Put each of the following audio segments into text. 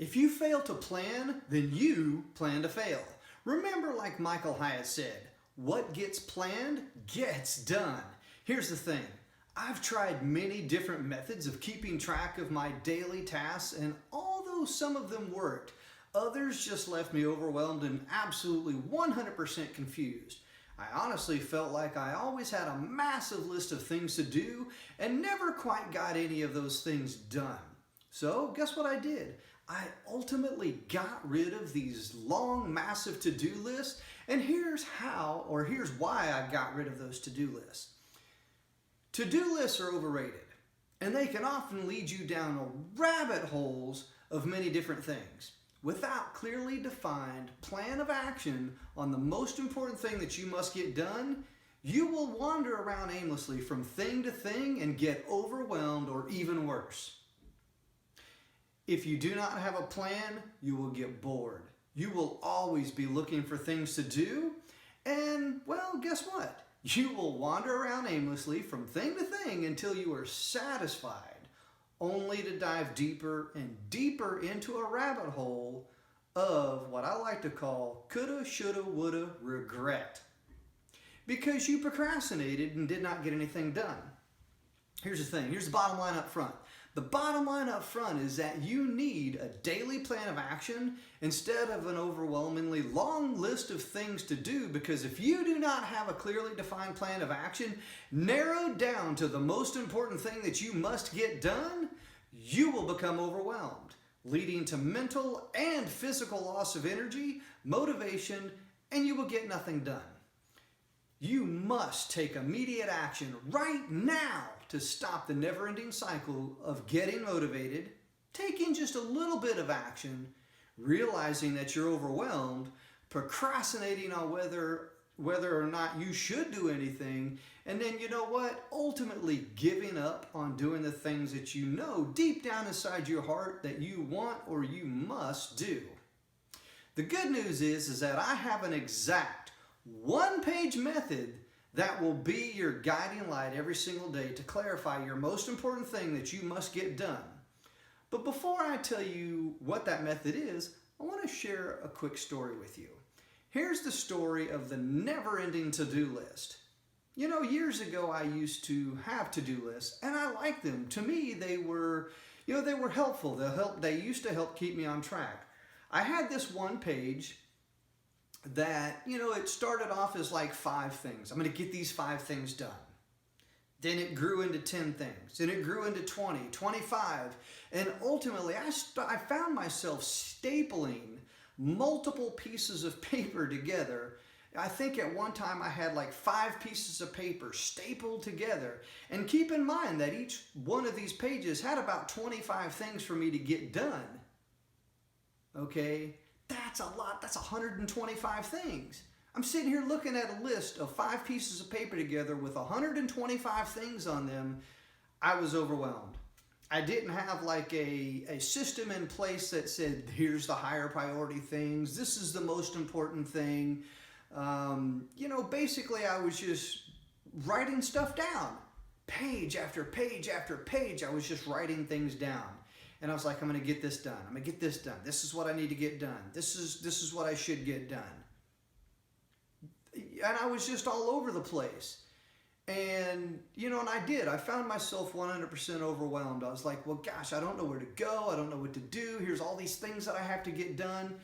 If you fail to plan, then you plan to fail. Remember, like Michael Hyatt said, what gets planned gets done. Here's the thing. I've tried many different methods of keeping track of my daily tasks, and although some of them worked, others just left me overwhelmed and absolutely 100% confused. I honestly felt like I always had a massive list of things to do and never quite got any of those things done. So guess what I did? I ultimately got rid of these long, massive to-do lists, and here's how, or here's why I got rid of those to-do lists. To-do lists are overrated, and they can often lead you down rabbit holes of many different things. Without clearly defined plan of action on the most important thing that you must get done, you will wander around aimlessly from thing to thing and get overwhelmed or even worse. If you do not have a plan, you will get bored. You will always be looking for things to do, and well, guess what? You will wander around aimlessly from thing to thing until you are satisfied, only to dive deeper and deeper into a rabbit hole of what I like to call coulda, shoulda, woulda regret. Because you procrastinated and did not get anything done. Here's the thing, here's the bottom line up front. The bottom line up front is that you need a daily plan of action instead of an overwhelmingly long list of things to do, because if you do not have a clearly defined plan of action narrowed down to the most important thing that you must get done, you will become overwhelmed, leading to mental and physical loss of energy, motivation, and you will get nothing done. You must take immediate action right now to stop the never-ending cycle of getting motivated, taking just a little bit of action, realizing that you're overwhelmed, procrastinating on whether or not you should do anything, and then you know what? Ultimately giving up on doing the things that you know deep down inside your heart that you want or you must do. The good news is that I have an exact one-page method that will be your guiding light every single day to clarify your most important thing that you must get done. But before I tell you what that method is, I want to share a quick story with you. Here's the story of the never-ending to-do list. You know, years ago I used to have to-do lists, and I liked them. To me, they were helpful. They used to help keep me on track. I had this one page that, it started off as like 5 things. I'm going to get these 5 things done. Then it grew into 10 things. Then it grew into 20, 25. And ultimately, I found myself stapling multiple pieces of paper together. I think at one time I had like 5 pieces of paper stapled together. And keep in mind that each one of these pages had about 25 things for me to get done. Okay? That's a lot. That's 125 things. I'm sitting here looking at a list of 5 pieces of paper together with 125 things on them. I was overwhelmed. I didn't have like a system in place that said, here's the higher priority things. This is the most important thing. Basically I was just writing stuff down. Page after page after page, I was just writing things down. And I was like, I'm going to get this done. I'm going to get this done. This is what I need to get done. This is what I should get done. And I was just all over the place. And, and I did. I found myself 100% overwhelmed. I was like, well, gosh, I don't know where to go. I don't know what to do. Here's all these things that I have to get done.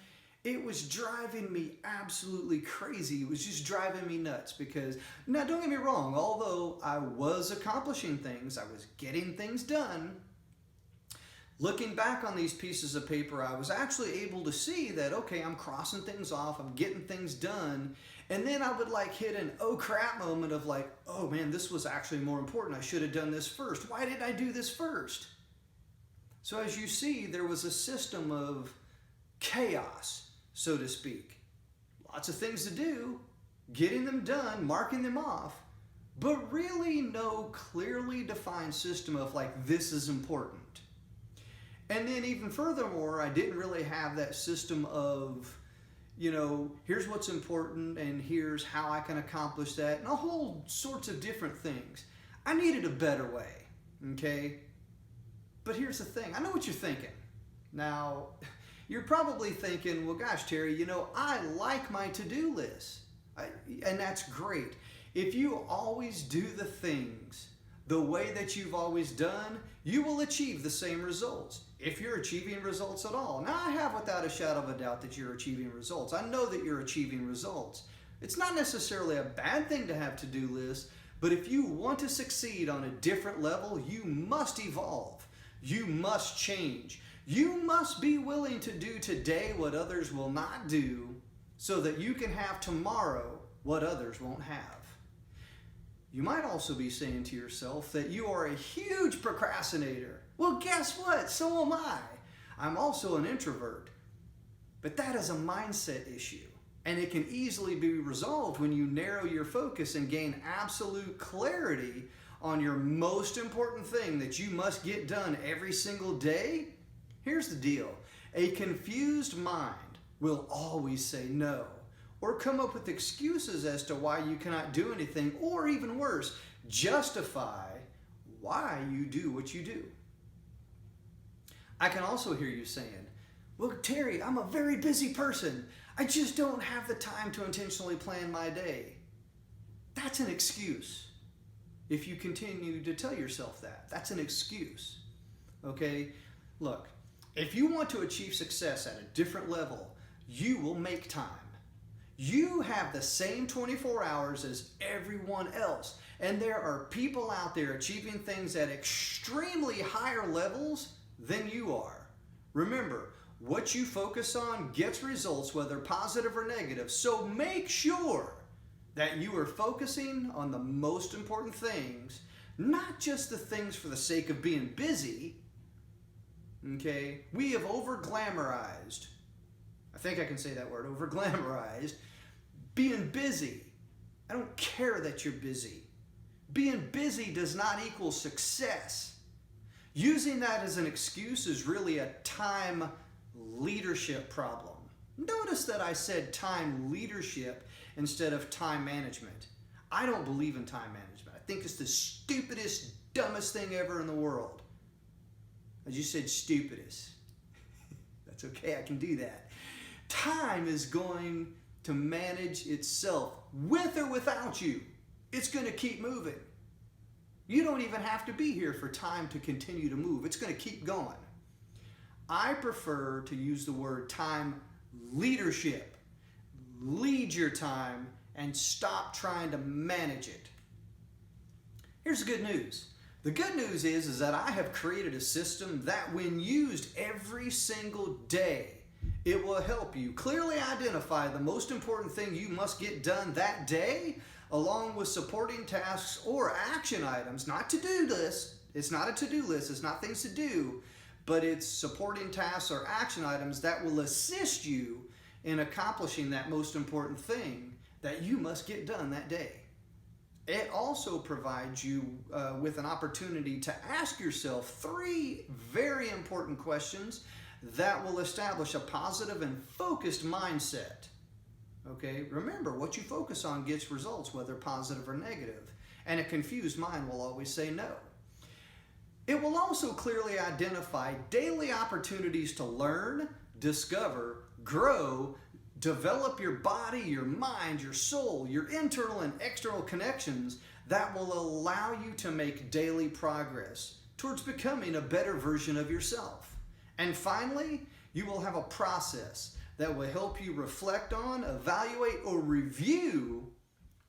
It was driving me absolutely crazy. It was just driving me nuts because, now don't get me wrong, although I was accomplishing things, I was getting things done, looking back on these pieces of paper, I was actually able to see that, okay, I'm crossing things off, I'm getting things done, and then I would like hit an oh crap moment of like, oh man, this was actually more important. I should have done this first. Why did I do this first? So as you see, there was a system of chaos, so to speak. Lots of things to do, getting them done, marking them off, but really no clearly defined system of like, this is important. And then even furthermore, I didn't really have that system of, here's what's important and here's how I can accomplish that and a whole sorts of different things. I needed a better way, okay? But here's the thing. I know what you're thinking. Now, You're probably thinking, well, gosh, Terry, you know, I like my to-do list. And that's great. If you always do the things the way that you've always done, you will achieve the same results. If you're achieving results at all. Now, I have without a shadow of a doubt that you're achieving results. I know that you're achieving results. It's not necessarily a bad thing to have to-do lists, but if you want to succeed on a different level, you must evolve. You must change. You must be willing to do today what others will not do so that you can have tomorrow what others won't have. You might also be saying to yourself that you are a huge procrastinator. Well, guess what? So am I. I'm also an introvert. But that is a mindset issue, and it can easily be resolved when you narrow your focus and gain absolute clarity on your most important thing that you must get done every single day. Here's the deal. A confused mind will always say no, or come up with excuses as to why you cannot do anything, or even worse, justify why you do what you do. I can also hear you saying, well, Terry, I'm a very busy person. I just don't have the time to intentionally plan my day. That's an excuse. If you continue to tell yourself that, that's an excuse. Okay? Look, if you want to achieve success at a different level, you will make time. You have the same 24 hours as everyone else, and there are people out there achieving things at extremely higher levels than you are. Remember, what you focus on gets results, whether positive or negative, so make sure that you are focusing on the most important things, not just the things for the sake of being busy. Okay? We have over-glamorized, I think I can say that word, over-glamorized, being busy. I don't care that you're busy. Being busy does not equal success. Using that as an excuse is really a time leadership problem. Notice that I said time leadership instead of time management. I don't believe in time management. I think it's the stupidest, dumbest thing ever in the world. I just said stupidest. That's okay, I can do that. Time is going to manage itself, with or without you. It's going to keep moving. You don't even have to be here for time to continue to move. It's going to keep going. I prefer to use the word time leadership. Lead your time and stop trying to manage it. Here's the good news. The good news is that I have created a system that when used every single day, it will help you clearly identify the most important thing you must get done that day, along with supporting tasks or action items, not to-do lists. It's not a to-do list, it's not things to do, but it's supporting tasks or action items that will assist you in accomplishing that most important thing that you must get done that day. It also provides you with an opportunity to ask yourself 3 very important questions that will establish a positive and focused mindset. Okay, remember, what you focus on gets results, whether positive or negative, and a confused mind will always say no. It will also clearly identify daily opportunities to learn, discover, grow, develop your body, your mind, your soul, your internal and external connections that will allow you to make daily progress towards becoming a better version of yourself. And finally, you will have a process that will help you reflect on, evaluate, or review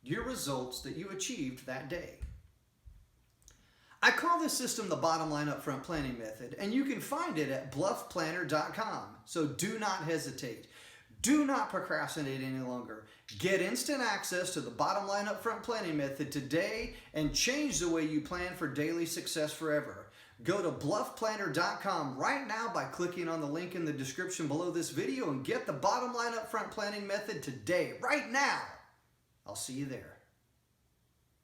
your results that you achieved that day. I call this system the Bottom Line Upfront Planning Method, and you can find it at bluffplanner.com. So do not hesitate. Do not procrastinate any longer. Get instant access to the Bottom Line Upfront Planning Method today and change the way you plan for daily success forever. Go to bluffplanner.com right now by clicking on the link in the description below this video and get the Bottom Line Upfront Planning Method today, right now. I'll see you there.